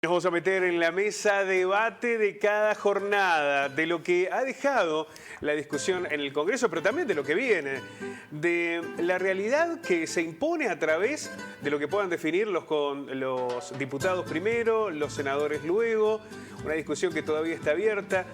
Nos vamos a meter en la mesa debate de cada jornada, de lo que ha dejado la discusión en el Congreso, pero también de lo que viene, de la realidad que se impone a través de lo que puedan definir los diputados primero, los senadores luego, una discusión que todavía está abierta.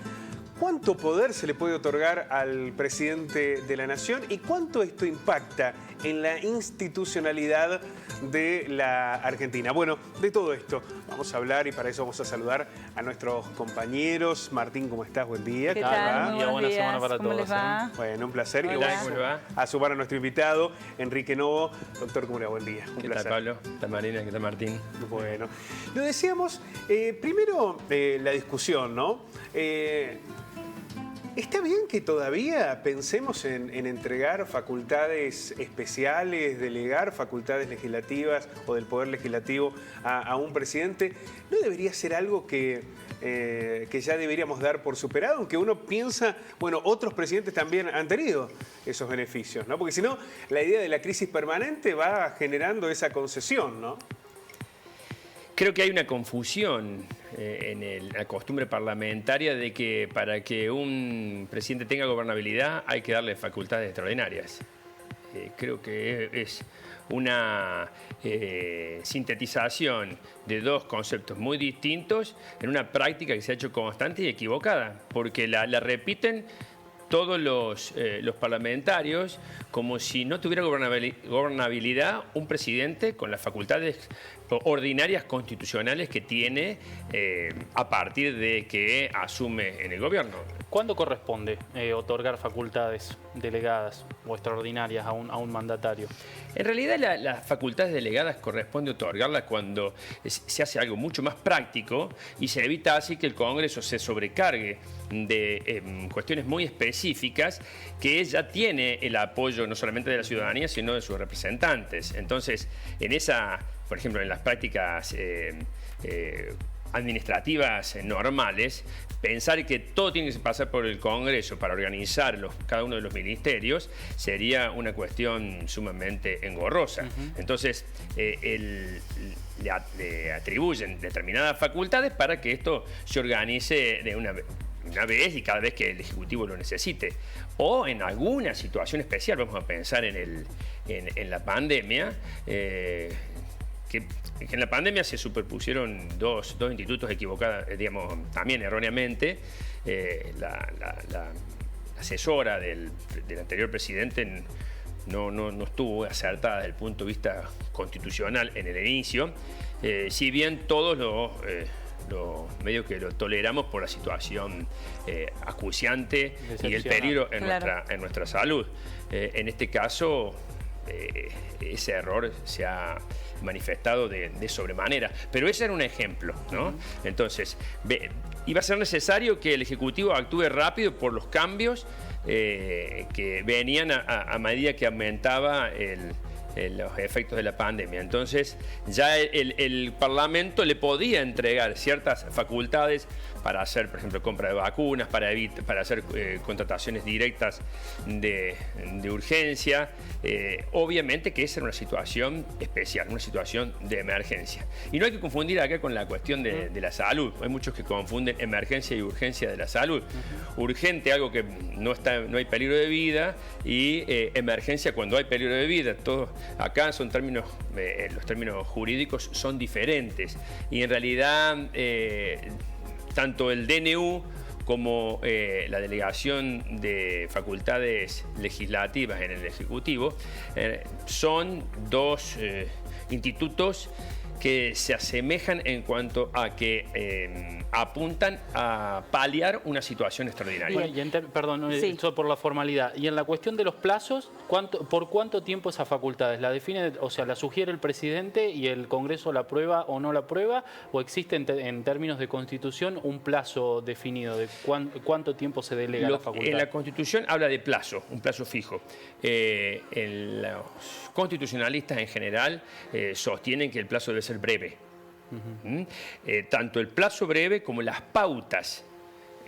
¿Cuánto poder se le puede otorgar al presidente de la Nación y cuánto esto impacta en la institucionalidad de la Argentina? Bueno, de todo esto vamos a hablar y para eso vamos a saludar a nuestros compañeros. Martín, ¿cómo estás? Buen día. ¿Qué tal? Muy buena semana para ¿Cómo todos. les va? Bueno, un placer. Hola. Y vamos a sumar a nuestro invitado, Enrique Novo. Doctor, ¿cómo le va? Buen día. Un ¿Qué placer. tal, Pablo? ¿Qué tal, Marina? ¿Qué tal, Martín? Bueno, lo decíamos, primero la discusión, ¿no? ¿Está bien que todavía pensemos en entregar facultades especiales, delegar facultades legislativas o del Poder Legislativo a un presidente? ¿No debería ser algo que ya deberíamos dar por superado? Aunque uno piensa, bueno, otros presidentes también han tenido esos beneficios, ¿no? Porque si no, la idea de la crisis permanente va generando esa concesión, ¿no? Creo que hay una confusión en la costumbre parlamentaria de que para que un presidente tenga gobernabilidad hay que darle facultades extraordinarias. Creo que es una sintetización de dos conceptos muy distintos en una práctica que se ha hecho constante y equivocada, porque la repiten todos los parlamentarios como si no tuviera gobernabilidad un presidente con las facultades ordinarias constitucionales que tiene a partir de que asume en el gobierno. ¿Cuándo corresponde otorgar facultades delegadas o extraordinarias a un mandatario? En realidad las facultades delegadas corresponde otorgarlas cuando se hace algo mucho más práctico y se evita así que el Congreso se sobrecargue de cuestiones muy específicas que ya tiene el apoyo no solamente de la ciudadanía sino de sus representantes. Entonces, por ejemplo, en las prácticas administrativas normales, pensar que todo tiene que pasar por el Congreso para organizar cada uno de los ministerios sería una cuestión sumamente engorrosa. Entonces, le atribuyen determinadas facultades para que esto se organice de una vez y cada vez que el Ejecutivo lo necesite. O en alguna situación especial, vamos a pensar en la pandemia, que en la pandemia se superpusieron dos institutos equivocados, digamos, también erróneamente. La asesora del anterior presidente no estuvo acertada desde el punto de vista constitucional en el inicio, si bien todos los medios que lo toleramos por la situación acuciante y el peligro en nuestra salud. En este caso, ese error se ha manifestado de sobremanera, pero ese era un ejemplo, ¿no? Entonces, iba a ser necesario que el Ejecutivo actúe rápido por los cambios que venían a medida que aumentaba los efectos de la pandemia. Entonces, ya el Parlamento le podía entregar ciertas facultades para hacer, por ejemplo, compra de vacunas, para hacer contrataciones directas de urgencia. Obviamente que esa era una situación especial, una situación de emergencia. Y no hay que confundir acá con la cuestión de la salud. Hay muchos que confunden emergencia y urgencia de la salud. Urgente, algo que no hay peligro de vida, y emergencia cuando hay peligro de vida. Acá son los términos jurídicos son diferentes. Y en realidad, tanto el DNU como la delegación de facultades legislativas en el Ejecutivo son dos institutos que se asemejan en cuanto a que apuntan a paliar una situación extraordinaria. Perdón, eso por la formalidad. Y en la cuestión de los plazos, ¿por cuánto tiempo esas facultades? ¿La define, o sea, la sugiere el presidente y el Congreso la aprueba o no la aprueba? ¿O existe en términos de Constitución un plazo definido de cuánto tiempo se delega la facultad? En la Constitución habla de plazo, un plazo fijo. Los constitucionalistas en general sostienen que el plazo debe ser breve. Tanto el plazo breve como las pautas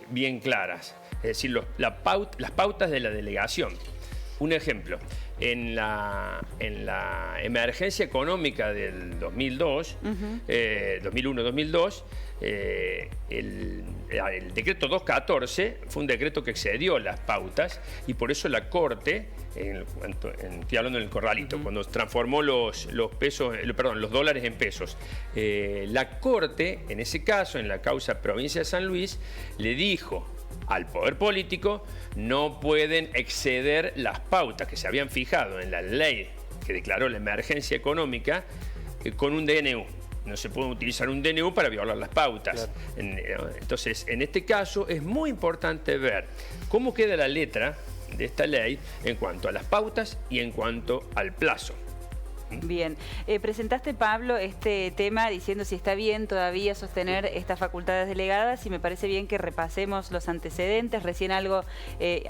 bien claras, es decir, las pautas de la delegación. Un ejemplo, en la emergencia económica del 2002, 2001-2002, el decreto 214 fue un decreto que excedió las pautas y por eso la Corte, estoy hablando en el corralito, cuando transformó los dólares en pesos, la Corte, en ese caso, en la causa Provincia de San Luis, le dijo al poder político: no pueden exceder las pautas que se habían fijado en la ley que declaró la emergencia económica con un DNU. No se puede utilizar un DNU para violar las pautas. Claro. Entonces, en este caso es muy importante ver cómo queda la letra de esta ley en cuanto a las pautas y en cuanto al plazo. Bien, presentaste, Pablo, este tema diciendo si está bien todavía sostener estas facultades delegadas, y me parece bien que repasemos los antecedentes. Recién algo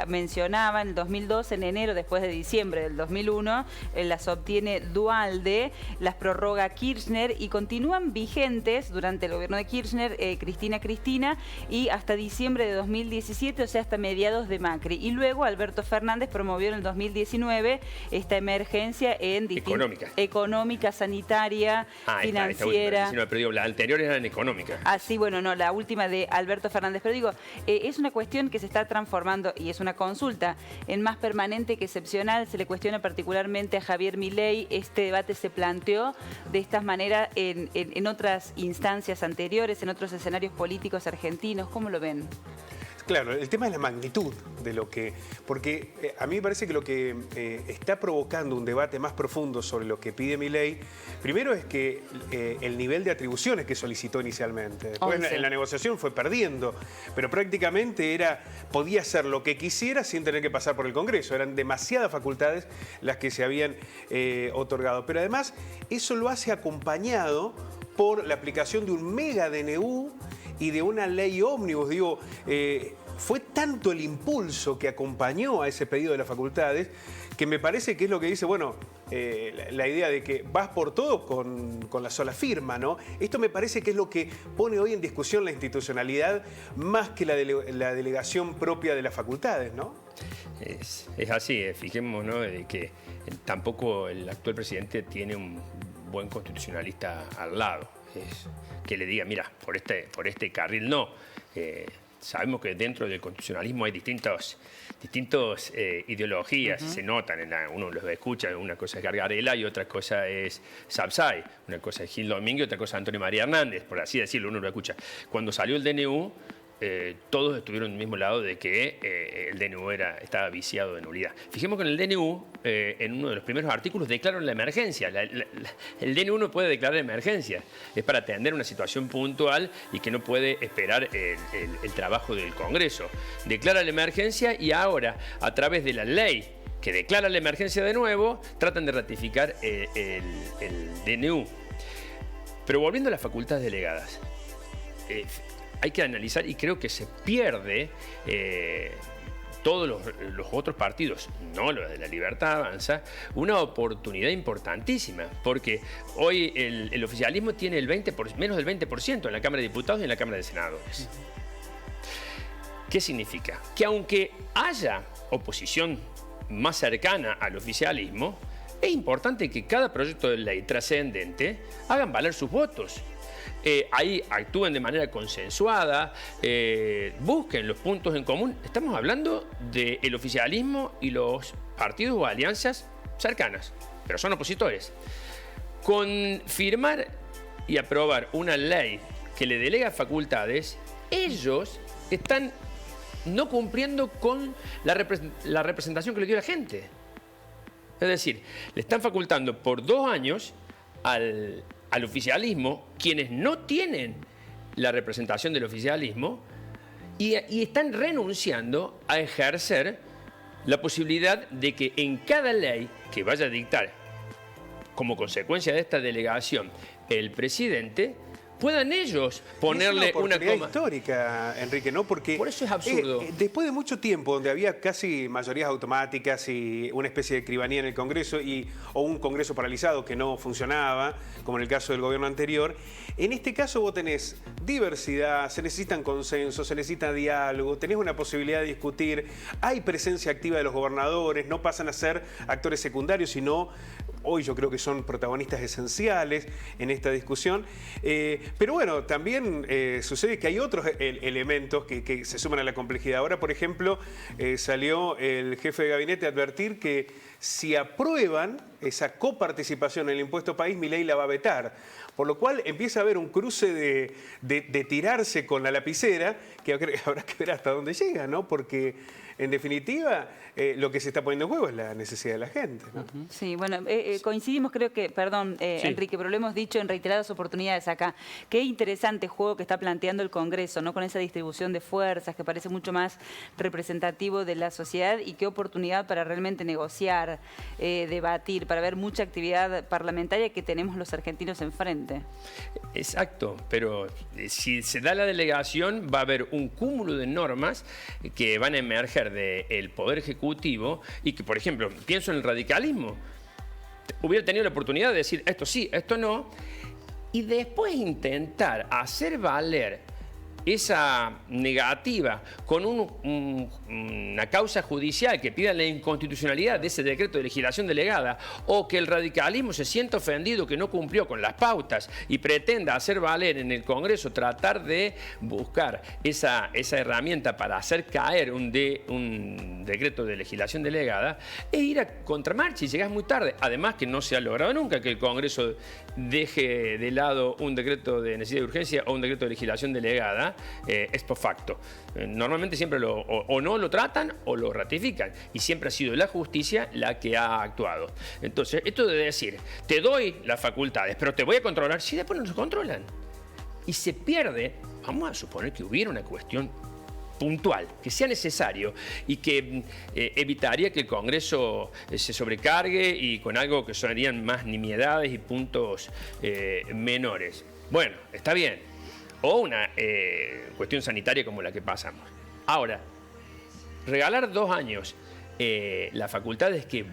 mencionaba, en el 2002, en enero, después de diciembre del 2001, las obtiene Duhalde, las prorroga Kirchner y continúan vigentes durante el gobierno de Kirchner, Cristina, y hasta diciembre de 2017, o sea, hasta mediados de Macri. Y luego Alberto Fernández promovió en el 2019 esta emergencia en económica, sanitaria, financiera. Pero digo, las anteriores eran económicas. Ah, sí, bueno, no, la última de Alberto Fernández. Pero digo, es una cuestión que se está transformando, y es una consulta, en más permanente que excepcional. Se le cuestiona particularmente a Javier Milei. Este debate se planteó de esta manera en otras instancias anteriores, en otros escenarios políticos argentinos. ¿Cómo lo ven? Claro, el tema es la magnitud de lo que... Porque a mí me parece que lo que está provocando un debate más profundo sobre lo que pide Milei, primero es que el nivel de atribuciones que solicitó inicialmente. Después en la negociación fue perdiendo, pero prácticamente podía hacer lo que quisiera sin tener que pasar por el Congreso. Eran demasiadas facultades las que se habían otorgado. Pero además eso lo hace acompañado por la aplicación de un mega DNU y de una ley ómnibus. Digo, fue tanto el impulso que acompañó a ese pedido de las facultades que me parece que es lo que dice, bueno, la idea de que vas por todo con la sola firma, ¿no? Esto me parece que es lo que pone hoy en discusión la institucionalidad más que la delegación propia de las facultades, ¿no? Es así, fijémonos, ¿no?, de que tampoco el actual presidente tiene un buen constitucionalista al lado. Que le diga, mira, por este carril no. Sabemos que dentro del constitucionalismo hay distintas ideologías, se notan, uno los escucha, una cosa es Gargarella y otra cosa es Sapsay, una cosa es Gil Domingo y otra cosa es Antonio María Hernández, por así decirlo, uno lo escucha. Cuando salió el DNU, todos estuvieron del mismo lado de que el DNU estaba viciado de nulidad. Fijemos que en el DNU, en uno de los primeros artículos, declaran la emergencia. El DNU no puede declarar emergencia. Es para atender una situación puntual y que no puede esperar el trabajo del Congreso. Declara la emergencia y ahora, a través de la ley que declara la emergencia de nuevo, tratan de ratificar el DNU. Pero volviendo a las facultades delegadas, hay que analizar, y creo que se pierde todos los otros partidos, no lo de La Libertad Avanza, una oportunidad importantísima, porque hoy el oficialismo tiene menos del 20% en la Cámara de Diputados y en la Cámara de Senadores. ¿Qué significa? Que aunque haya oposición más cercana al oficialismo, es importante que cada proyecto de ley trascendente hagan valer sus votos. Ahí actúen de manera consensuada, busquen los puntos en común. Estamos hablando del oficialismo y los partidos o alianzas cercanas, pero son opositores. Con firmar y aprobar una ley que le delega facultades, ellos están no cumpliendo con la representación que le dio la gente. Es decir, le están facultando por 2 años al oficialismo, quienes no tienen la representación del oficialismo, y están renunciando a ejercer la posibilidad de que en cada ley que vaya a dictar como consecuencia de esta delegación el presidente puedan ellos ponerle una oportunidad coma. histórica, Enrique, ¿no? Porque Por eso es absurdo. Después de mucho tiempo, donde había casi mayorías automáticas y una especie de cribanía en el Congreso o un Congreso paralizado que no funcionaba, como en el caso del gobierno anterior, en este caso vos tenés diversidad, se necesitan consensos, se necesita diálogo, tenés una posibilidad de discutir, hay presencia activa de los gobernadores, no pasan a ser actores secundarios, sino hoy yo creo que son protagonistas esenciales en esta discusión. Pero bueno, también sucede que hay otros elementos que se suman a la complejidad. Ahora, por ejemplo, salió el jefe de gabinete a advertir que si aprueban esa coparticipación en el impuesto país, Milei la va a vetar. Por lo cual empieza a haber un cruce de tirarse con la lapicera que habrá que ver hasta dónde llega, ¿no? Porque en definitiva lo que se está poniendo en juego es la necesidad de la gente, ¿no? Sí, bueno, coincidimos, creo que, perdón, Sí. Enrique, pero lo hemos dicho en reiteradas oportunidades acá. Qué interesante juego que está planteando el Congreso, ¿no? Con esa distribución de fuerzas que parece mucho más representativo de la sociedad y qué oportunidad para realmente negociar, debatir, para ver mucha actividad parlamentaria que tenemos los argentinos enfrente. Exacto, pero si se da la delegación va a haber un cúmulo de normas que van a emerger del Poder Ejecutivo y que, por ejemplo, pienso en el radicalismo, hubiera tenido la oportunidad de decir esto sí, esto no, y después intentar hacer valer esa negativa con una causa judicial que pida la inconstitucionalidad de ese decreto de legislación delegada, o que el radicalismo se sienta ofendido que no cumplió con las pautas y pretenda hacer valer en el Congreso, tratar de buscar esa herramienta para hacer caer un decreto de legislación delegada, es ir a contramarcha y llegás muy tarde. Además que no se ha logrado nunca que el Congreso deje de lado un decreto de necesidad de urgencia o un decreto de legislación delegada ex post facto. Normalmente siempre o no lo tratan o lo ratifican, y siempre ha sido la justicia la que ha actuado. Entonces, esto de decir, te doy las facultades, pero te voy a controlar, si después no se controlan. Y se pierde, vamos a suponer que hubiera una cuestión puntual, que sea necesario y que evitaría que el Congreso se sobrecargue y con algo que sonarían más nimiedades y puntos menores. Bueno, está bien. O una cuestión sanitaria como la que pasamos. Ahora, regalar 2 años las facultades que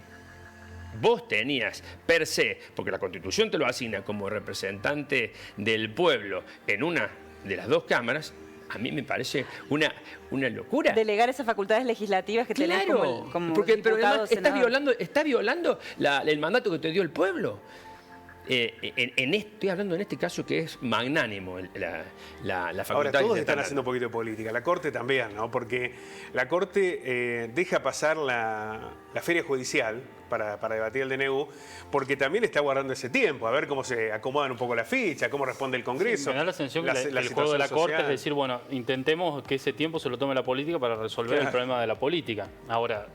vos tenías per se, porque la Constitución te lo asigna como representante del pueblo en una de las 2 cámaras, a mí me parece una locura. Delegar esas facultades legislativas que tenés como porque, pero diputado, además senador. está violando el mandato que te dio el pueblo. Estoy hablando en este caso que es magnánimo la facultad. Ahora, todos están haciendo un poquito de política, la Corte también, ¿no? Porque la Corte deja pasar la feria judicial para debatir el DNU, porque también está guardando ese tiempo, a ver cómo se acomodan un poco la ficha, cómo responde el Congreso. Sí, me da la sensación que el juego de la Corte es decir, bueno, intentemos que ese tiempo se lo tome la política para resolver el problema de la política. Ahora,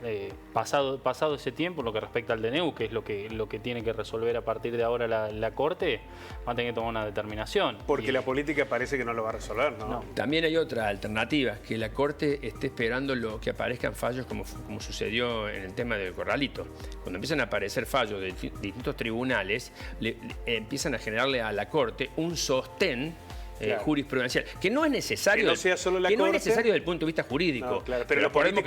pasado ese tiempo, lo que respecta al DNU, que es lo que tiene que resolver a partir de ahora la Corte, va a tener que tomar una determinación. Porque la política parece que no lo va a resolver, ¿no? También hay otra alternativa, que la Corte esté esperando que aparezcan fallos como sucedió en el tema del Corralito. Cuando empiezan a aparecer fallos de distintos tribunales, empiezan a generarle a la Corte un sostén jurisprudencial, que no es necesario, que no sea solo la que Corte, no es necesario desde el punto de vista jurídico. No, claro, pero acordémonos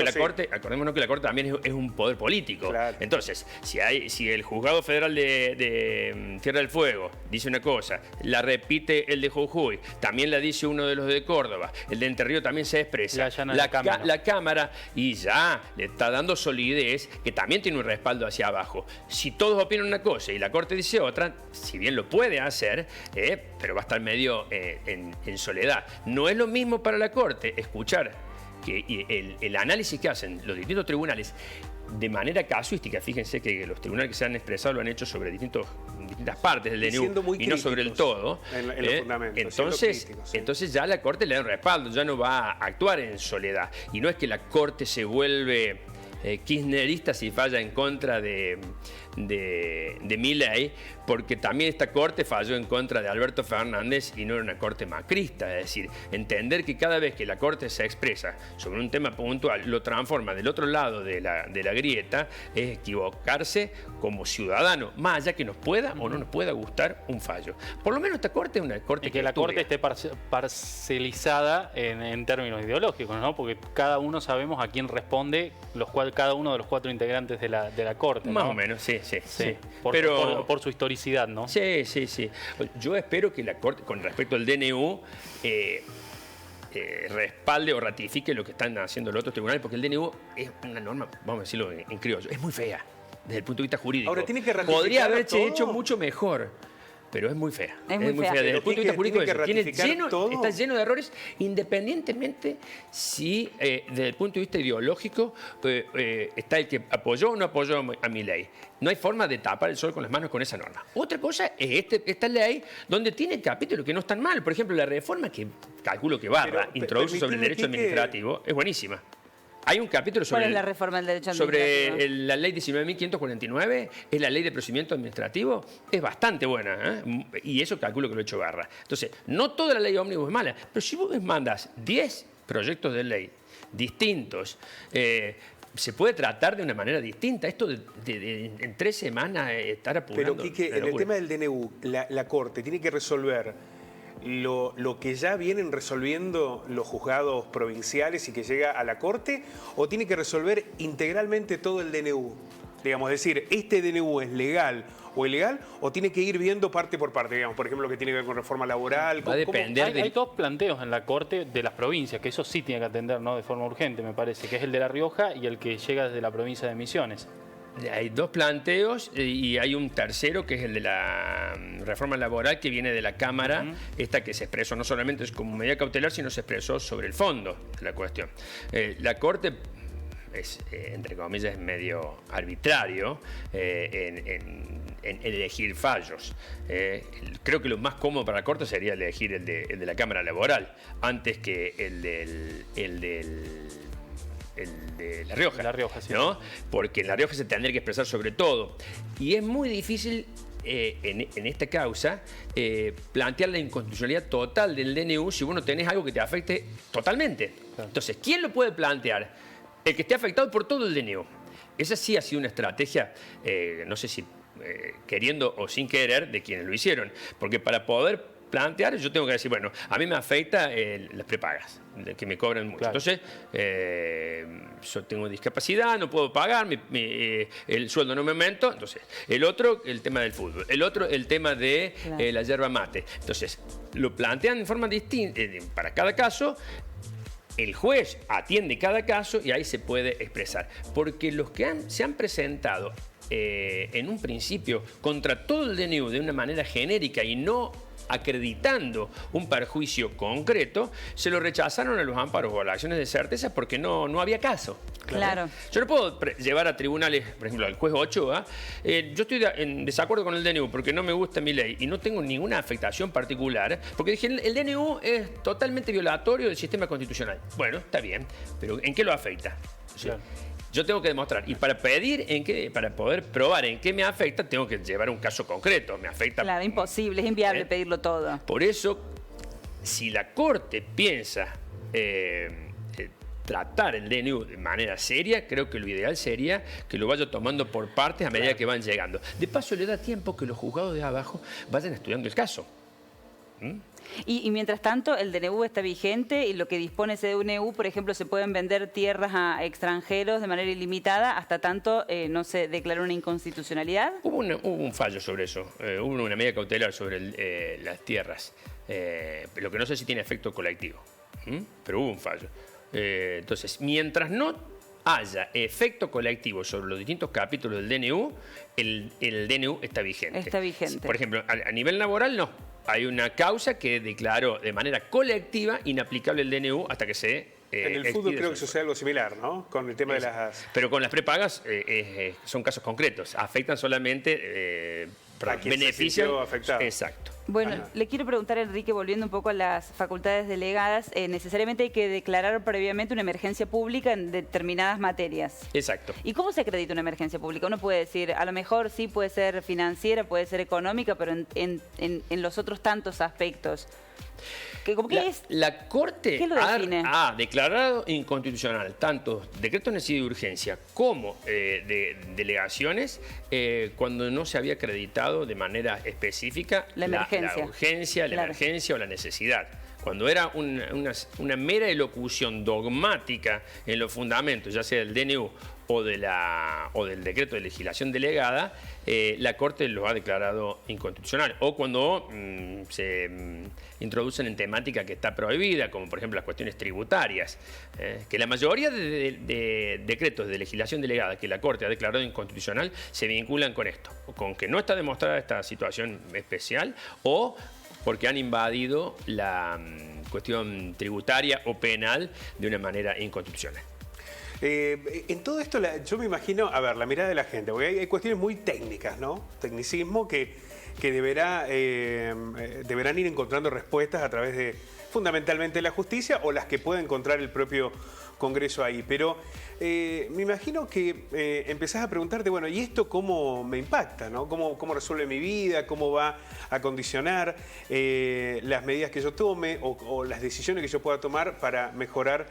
que la Corte también es un poder político. Claro. Entonces, si el Juzgado Federal de Tierra del Fuego dice una cosa, la repite el de Jujuy, también la dice uno de los de Córdoba, el de Entre Ríos también se expresa, la Cámara, y ya le está dando solidez, que también tiene un respaldo hacia abajo. Si todos opinan una cosa y la Corte dice otra, si bien lo puede hacer, pero va a estar medio en soledad. No es lo mismo para la Corte escuchar que el análisis que hacen los distintos tribunales de manera casuística. Fíjense que los tribunales que se han expresado lo han hecho sobre distintas partes del DNU y no sobre el todo. En los fundamentos. Entonces ya la Corte le da un respaldo, ya no va a actuar en soledad. Y no es que la Corte se vuelve kirchnerista si falla en contra de Milei, porque también esta corte falló en contra de Alberto Fernández y no era una corte macrista. Es decir, entender que cada vez que la corte se expresa sobre un tema puntual, lo transforma del otro lado de la grieta, es equivocarse como ciudadano, más allá que nos pueda o no nos pueda gustar un fallo. Por lo menos esta corte es una corte que la corte esté parcelizada en términos ideológicos, ¿no? Porque cada uno sabemos a quién responde cada uno de los 4 integrantes de la corte, ¿no? Más o menos, sí. Por su historicidad, ¿no? Sí. Yo espero que la corte, con respecto al DNU, respalde o ratifique lo que están haciendo los otros tribunales, porque el DNU es una norma, vamos a decirlo en criollo, es muy fea desde el punto de vista jurídico. Ahora tiene que ratificar. Podría haberse todo hecho mucho mejor, pero es muy fea. Es muy fea. Desde el punto de vista jurídico todo. está lleno de errores, independientemente si desde el punto de vista ideológico está el que apoyó o no apoyó a Milei. No hay forma de tapar el sol con las manos con esa norma. Otra cosa es esta ley donde tiene capítulos que no están mal. Por ejemplo, la reforma que calculo que Barra introduce sobre el derecho administrativo es buenísima. Hay un capítulo sobre... ¿Cuál es la reforma del derecho administrativo? Sobre la ley 19.549, es la ley de procedimiento administrativo, es bastante buena, ¿eh? Y eso calculo que lo ha hecho Barra. Entonces, no toda la ley ómnibus es mala, pero si vos mandas 10 proyectos de ley distintos, se puede tratar de una manera distinta. Esto en 3 semanas estar apurando... Pero, Quique, en el tema del DNU, la Corte tiene que resolver lo que ya vienen resolviendo los juzgados provinciales y que llega a la Corte, o tiene que resolver integralmente todo el DNU. Digamos, decir, ¿este DNU es legal o ilegal, o tiene que ir viendo parte por parte? Digamos, por ejemplo, que tiene que ver con reforma laboral. Va a depender hay 2 planteos en la Corte de las provincias, que eso sí tiene que atender, ¿no?, de forma urgente, me parece, que es el de La Rioja y el que llega desde la provincia de Misiones. Hay 2 planteos y hay un tercero que es el de la reforma laboral que viene de la Cámara, esta que se expresó no solamente como medida cautelar, sino se expresó sobre el fondo de la cuestión. La Corte es, entre comillas, medio arbitrario en elegir fallos. Creo que lo más cómodo para la Corte sería elegir el de la Cámara Laboral antes que el de La Rioja. La Rioja, sí. ¿No? Porque en La Rioja se tendría que expresar sobre todo. Y es muy difícil en esta causa plantear la inconstitucionalidad total del DNU si vos no tenés algo que te afecte totalmente. Claro. Entonces, ¿quién lo puede plantear? El que esté afectado por todo el DNU. Esa sí ha sido una estrategia, no sé si queriendo o sin querer, de quienes lo hicieron. Porque para poder plantear, yo tengo que decir, bueno, a mí me afecta las prepagas, que me cobran mucho. Claro. Entonces, yo tengo discapacidad, no puedo pagar, el sueldo no me aumenta. Entonces, el otro, el tema del fútbol. El otro, el tema de la yerba mate. Entonces, lo plantean de forma distinta para cada caso. El juez atiende cada caso y ahí se puede expresar. Porque los que se han presentado en un principio contra todo el DNU de una manera genérica y no acreditando un perjuicio concreto, se lo rechazaron a los amparos o a las acciones de certeza porque no había caso. Claro. Yo no puedo llevar a tribunales, por ejemplo, al juez Ochoa, yo estoy en desacuerdo con el DNU porque no me gusta mi ley y no tengo ninguna afectación particular, porque dije, el DNU es totalmente violatorio del sistema constitucional. Bueno, está bien, pero ¿en qué lo afecta? Claro. Yo tengo que demostrar, y para poder probar en qué me afecta, tengo que llevar un caso concreto. Me afecta. Claro, imposible, es inviable pedirlo todo. Por eso, si la Corte piensa tratar el DNU de manera seria, creo que lo ideal sería que lo vaya tomando por partes a medida que van llegando. De paso, le da tiempo que los juzgados de abajo vayan estudiando el caso. Y mientras tanto, el DNU está vigente y lo que dispone ese DNU, por ejemplo, se pueden vender tierras a extranjeros de manera ilimitada hasta tanto no se declaró una inconstitucionalidad. Hubo un fallo sobre eso, hubo una medida cautelar sobre las tierras, lo que no sé si tiene efecto colectivo, pero hubo un fallo. Entonces, mientras no haya efecto colectivo sobre los distintos capítulos del DNU, el DNU está vigente. Está vigente. Por ejemplo, a nivel laboral no. Hay una causa que declaró de manera colectiva inaplicable el DNU hasta que se... en el fútbol creo que sucede algo similar, ¿no? Con el tema de las... Pero con las prepagas son casos concretos. Afectan solamente... a quien benefician. Exacto. Bueno, le quiero preguntar, Enrique, volviendo un poco a las facultades delegadas, necesariamente hay que declarar previamente una emergencia pública en determinadas materias. Exacto. ¿Y cómo se acredita una emergencia pública? Uno puede decir, a lo mejor sí puede ser financiera, puede ser económica, pero en los otros tantos aspectos. La Corte ¿qué lo define? ha declarado inconstitucional tanto decretos de necesidad y urgencia como de delegaciones cuando no se había acreditado de manera específica la urgencia, la emergencia o la necesidad. Cuando era una mera elocución dogmática en los fundamentos, ya sea del DNU o del decreto de legislación delegada, la Corte lo ha declarado inconstitucional. O cuando se introducen en temática que está prohibida, como por ejemplo las cuestiones tributarias, que la mayoría de decretos de legislación delegada que la Corte ha declarado inconstitucional se vinculan con esto, con que no está demostrada esta situación especial o porque han invadido la cuestión tributaria o penal de una manera inconstitucional. En todo esto, yo me imagino, a ver, la mirada de la gente, porque hay cuestiones muy técnicas, ¿no? Tecnicismo que deberán ir encontrando respuestas a través de, fundamentalmente, la justicia o las que pueda encontrar el propio Congreso ahí. Pero me imagino que empezás a preguntarte, bueno, ¿y esto cómo me impacta, ¿no? ¿Cómo resuelve mi vida? ¿Cómo va a condicionar las medidas que yo tome o las decisiones que yo pueda tomar para mejorar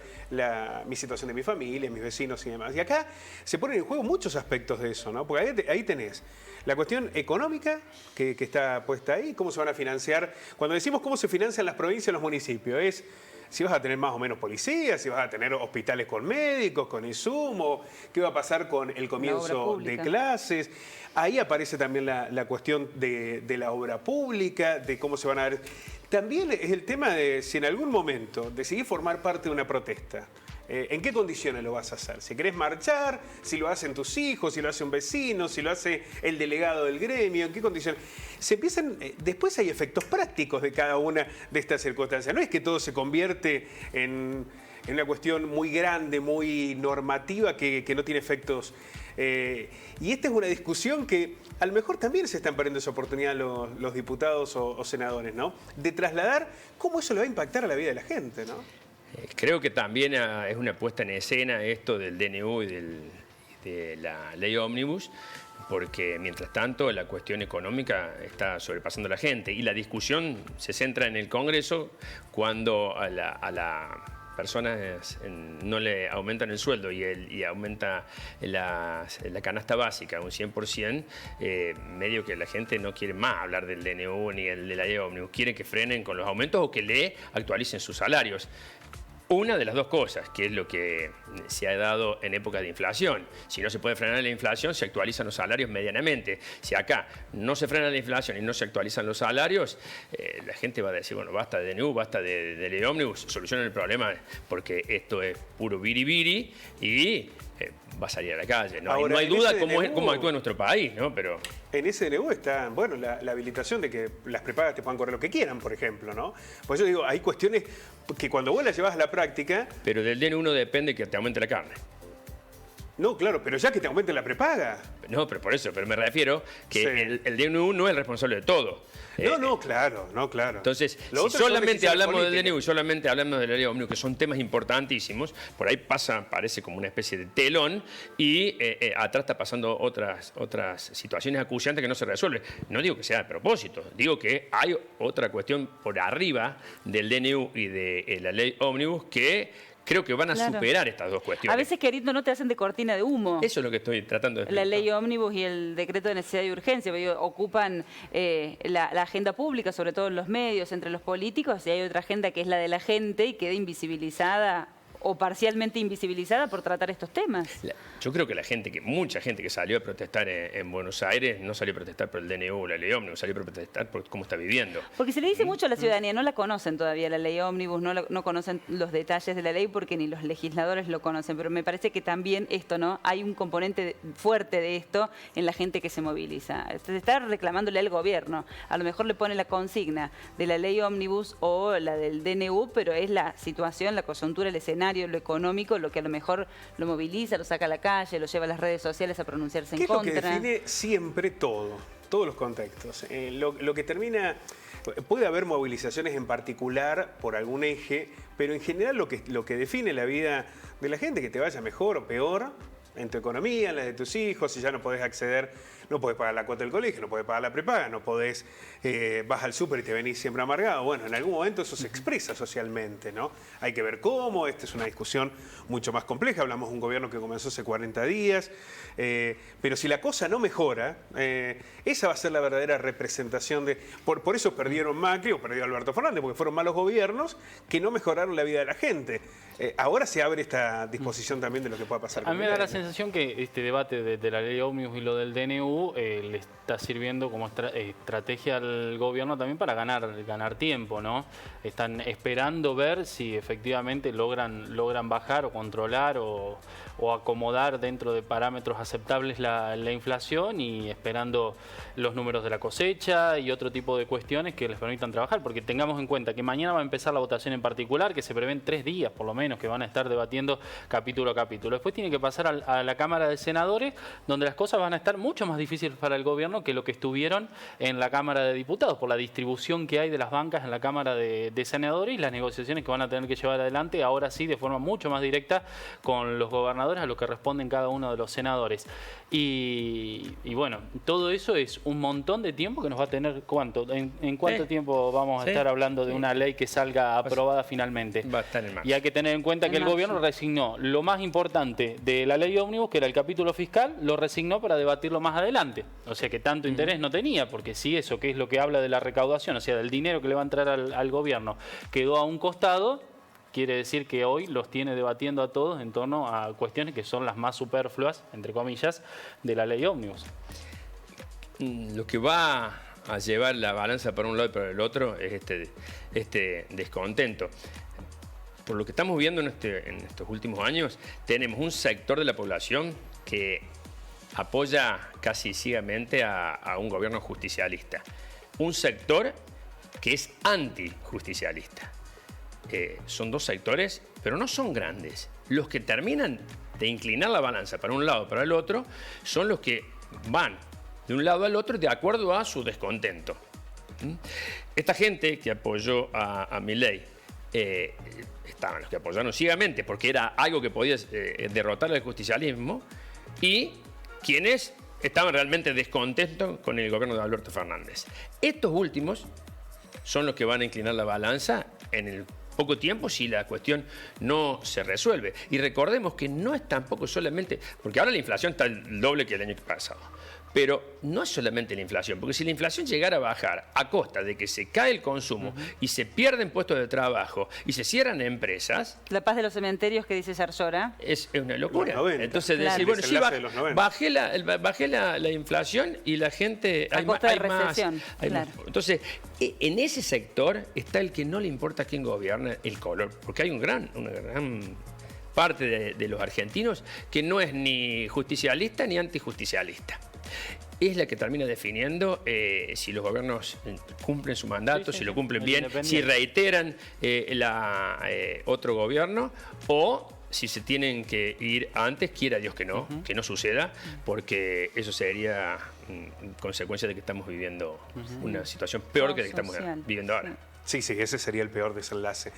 mi situación de mi familia, mis vecinos y demás? Y acá se ponen en juego muchos aspectos de eso, ¿no? Porque ahí tenés la cuestión económica que está puesta ahí, cómo se van a financiar. Cuando decimos cómo se financian las provincias y los municipios, es si vas a tener más o menos policías, si vas a tener hospitales con médicos, con insumos, qué va a pasar con el comienzo de clases. Ahí aparece también la cuestión de la obra pública, de cómo se van a ver. También es el tema de si en algún momento decidís formar parte de una protesta. ¿En qué condiciones lo vas a hacer? Si querés marchar, si lo hacen tus hijos, si lo hace un vecino, si lo hace el delegado del gremio, ¿en qué condiciones? Después hay efectos prácticos de cada una de estas circunstancias. No es que todo se convierte en una cuestión muy grande, muy normativa, que no tiene efectos. Y esta es una discusión que a lo mejor también se están perdiendo esa oportunidad los diputados o senadores, ¿no? De trasladar cómo eso le va a impactar a la vida de la gente, ¿no? Creo que también es una puesta en escena esto del DNU y de la ley ómnibus, porque mientras tanto la cuestión económica está sobrepasando a la gente y la discusión se centra en el Congreso cuando a la personas no le aumentan el sueldo y aumenta la canasta básica un 100%, medio que la gente no quiere más hablar del DNU ni de la ley ómnibus, quiere que frenen con los aumentos o que le actualicen sus salarios. Una de las dos cosas, que es lo que se ha dado en épocas de inflación. Si no se puede frenar la inflación, se actualizan los salarios medianamente. Si acá no se frena la inflación y no se actualizan los salarios, la gente va a decir, bueno, basta de DNU, basta de ley ómnibus, solucionen el problema porque esto es puro biribiri y va a salir a la calle. ¿No? Ahora, no hay duda cómo actúa nuestro país, ¿no? Pero en ese DNU está, bueno, la habilitación de que las prepagas te puedan correr lo que quieran, por ejemplo, ¿no? Pues yo digo, hay cuestiones que cuando vos las llevas a la práctica... Pero del DNU no depende que te aumente la carne. No, claro, pero ya que te aumente la prepaga. No, pero por eso, pero me refiero que el DNU no es el responsable de todo. Claro. Entonces, si solamente hablamos del DNU y solamente hablamos de la ley ómnibus, que son temas importantísimos, por ahí parece como una especie de telón y atrás está pasando otras situaciones acuciantes que no se resuelven. No digo que sea a propósito, digo que hay otra cuestión por arriba del DNU y de la ley ómnibus que creo que van a superar estas dos cuestiones. A veces, querido, no te hacen de cortina de humo. Eso es lo que estoy tratando de explicar. La ley ómnibus y el decreto de necesidad y urgencia ocupan la agenda pública, sobre todo en los medios, entre los políticos, y hay otra agenda que es la de la gente y queda invisibilizada o parcialmente invisibilizada por tratar estos temas. Yo creo que mucha gente que salió a protestar en Buenos Aires no salió a protestar por el DNU, la ley ómnibus, salió a protestar por cómo está viviendo. Porque se le dice mucho a la ciudadanía, no la conocen todavía la ley ómnibus, no conocen los detalles de la ley porque ni los legisladores lo conocen, pero me parece que también esto, ¿no? Hay un componente fuerte de esto en la gente que se moviliza. Se está reclamándole al gobierno, a lo mejor le pone la consigna de la ley ómnibus o la del DNU, pero es la situación, la coyuntura, el escenario, lo económico, lo que a lo mejor lo moviliza, lo saca a la calle, lo lleva a las redes sociales a pronunciarse en contra. ¿Qué es lo que define siempre todos los contextos? Lo que termina puede haber movilizaciones en particular por algún eje, pero en general lo que define la vida de la gente, que te vaya mejor o peor, en tu economía, en la de tus hijos, si ya no podés acceder, no podés pagar la cuota del colegio, no podés pagar la prepaga, no podés, vas al súper y te venís siempre amargado. Bueno, en algún momento eso se expresa socialmente, ¿no? Hay que ver cómo, esta es una discusión mucho más compleja, hablamos de un gobierno que comenzó hace 40 días, pero si la cosa no mejora, esa va a ser la verdadera representación de... Por eso perdieron Macri o perdió Alberto Fernández, porque fueron malos gobiernos que no mejoraron la vida de la gente. Ahora se abre esta disposición también de lo que pueda pasar. A mí me da la sensación que este debate de la ley ómnibus y lo del DNU le está sirviendo como estrategia al gobierno también para ganar tiempo, ¿no? Están esperando ver si efectivamente logran bajar o controlar o acomodar dentro de parámetros aceptables la inflación, y esperando los números de la cosecha y otro tipo de cuestiones que les permitan trabajar, porque tengamos en cuenta que mañana va a empezar la votación en particular, que se prevén 3 días por lo menos, que van a estar debatiendo capítulo a capítulo. Después tiene que pasar a la Cámara de Senadores, donde las cosas van a estar mucho más difíciles para el gobierno que lo que estuvieron en la Cámara de Diputados, por la distribución que hay de las bancas en la Cámara de Senadores y las negociaciones que van a tener que llevar adelante, ahora sí, de forma mucho más directa con los gobernadores, a lo que responden cada uno de los senadores. Y bueno, todo eso es un montón de tiempo que nos va a tener. ¿En cuánto tiempo vamos a estar hablando de una ley que salga aprobada finalmente? Va a estar en marzo. Y hay que tener en cuenta que el gobierno resignó lo más importante de la ley ómnibus, que era el capítulo fiscal, lo resignó para debatirlo más adelante. O sea que tanto interés no tenía, porque si eso, que es lo que habla de la recaudación, o sea, del dinero que le va a entrar al gobierno, quedó a un costado, quiere decir que hoy los tiene debatiendo a todos en torno a cuestiones que son las más superfluas, entre comillas, de la ley ómnibus. Lo que va a llevar la balanza para un lado y para el otro es este descontento. Por lo que estamos viendo en estos últimos años, tenemos un sector de la población que apoya casi ciegamente a un gobierno justicialista. Un sector que es anti-justicialista. Son dos sectores, pero no son grandes. Los que terminan de inclinar la balanza para un lado o para el otro son los que van de un lado al otro de acuerdo a su descontento. Esta gente que apoyó a Milei, estaban los que apoyaron ciegamente porque era algo que podía derrotar al justicialismo, y quienes estaban realmente descontentos con el gobierno de Alberto Fernández. Estos últimos son los que van a inclinar la balanza en el poco tiempo si la cuestión no se resuelve. Y recordemos que no es tampoco solamente, porque ahora la inflación está el doble que el año pasado, pero no es solamente la inflación, porque si la inflación llegara a bajar a costa de que se cae el consumo y se pierden puestos de trabajo y se cierran empresas... La paz de los cementerios que dice Sarsora. Es una locura. 90. Entonces Claro. decir, bueno, sí, bajé la inflación y la gente... A costa de recesión, hay claro. más. Entonces, en ese sector está el que no le importa quién gobierna, el color, porque hay una gran parte de los argentinos que no es ni justicialista ni antijusticialista. Es la que termina definiendo si los gobiernos cumplen su mandato, si lo cumplen bien, si reiteran otro gobierno, o si se tienen que ir antes, quiera Dios que no suceda, porque eso sería consecuencia de que estamos viviendo una situación peor que la que estamos viviendo ahora. Sí, ese sería el peor desenlace.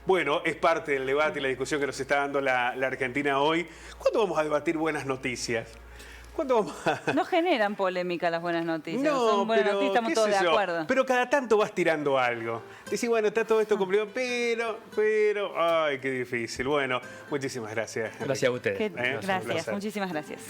Bueno, es parte del debate y la discusión que nos está dando la Argentina hoy. ¿Cuándo vamos a debatir buenas noticias? ¿Cuándo vamos a...? No generan polémica las buenas noticias. No, son buenas pero, noticias, estamos qué todos de sé yo, acuerdo. pero cada tanto vas tirando algo. Decís, bueno, está todo esto cumplido, pero... Ay, qué difícil. Bueno, muchísimas gracias. Gracias a ustedes. Gracias, Un placer. muchísimas gracias.